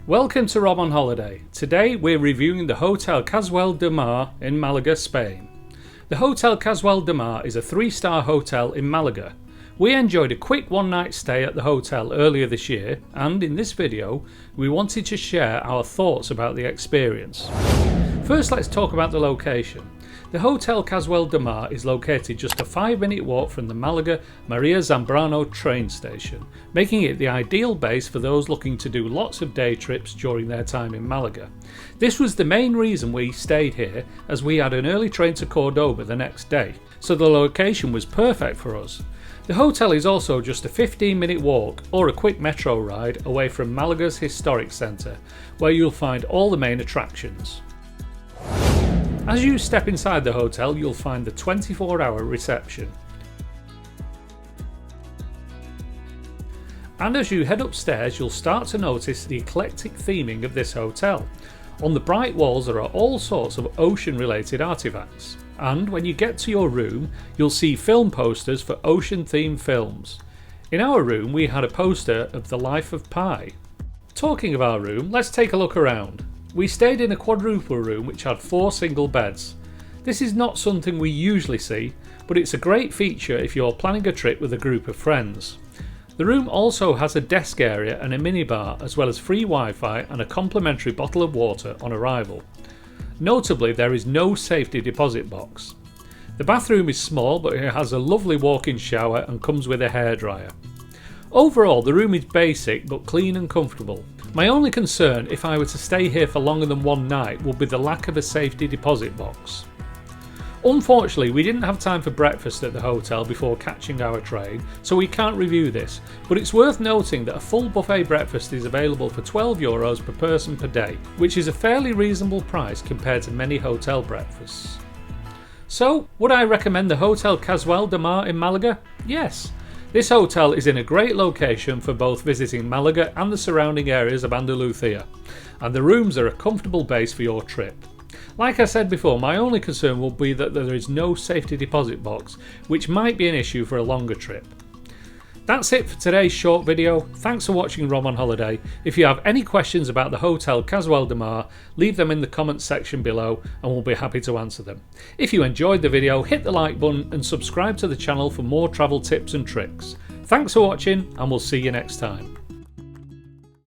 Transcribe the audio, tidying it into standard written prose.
Welcome to Rob on Holiday. Today we're reviewing the Hotel Cathedral de Mar in Malaga, Spain. The Hotel Cathedral de Mar is a 3-star hotel in Malaga. We enjoyed a quick one-night stay at the hotel earlier this year, and in this video we wanted to share our thoughts about the experience. First, let's talk about the location. The Hotel Cathedral de Mar is located just a 5-minute walk from the Malaga Zambrano train station, making it the ideal base for those looking to do lots of day trips during their time in Malaga. This was the main reason we stayed here, as we had an early train to Cordoba the next day, so the location was perfect for us. The hotel is also just a 15-minute walk or a quick metro ride away from Malaga's historic centre, where you'll find all the main attractions. As you step inside the hotel, you'll find the 24-hour reception. And as you head upstairs, you'll start to notice the eclectic theming of this hotel. On the bright walls there are all sorts of ocean-related artifacts. And when you get to your room, you'll see film posters for ocean-themed films. In our room, we had a poster of The Life of Pi. Talking of our room, let's take a look around. We stayed in a quadruple room which had 4 single beds. This is not something we usually see, but it's a great feature if you're planning a trip with a group of friends. The room also has a desk area and a minibar, as well as free Wi-Fi and a complimentary bottle of water on arrival. Notably, there is no safety deposit box. The bathroom is small, but it has a lovely walk-in shower and comes with a hairdryer. Overall, the room is basic but clean and comfortable. My only concern if I were to stay here for longer than one night would be the lack of a safety deposit box. Unfortunately, we didn't have time for breakfast at the hotel before catching our train, so we can't review this, but it's worth noting that a full buffet breakfast is available for €12 per person per day, which is a fairly reasonable price compared to many hotel breakfasts. So, would I recommend the Hotel Cathedral de Mar in Malaga? Yes. This hotel is in a great location for both visiting Malaga and the surrounding areas of Andalusia, and the rooms are a comfortable base for your trip. Like I said before, my only concern will be that there is no safety deposit box, which might be an issue for a longer trip. That's it for today's short video. Thanks for watching Rob on Holiday. If you have any questions about the Hotel Cathedral de Mar, leave them in the comments section below and we'll be happy to answer them. If you enjoyed the video, hit the like button and subscribe to the channel for more travel tips and tricks. Thanks for watching and we'll see you next time.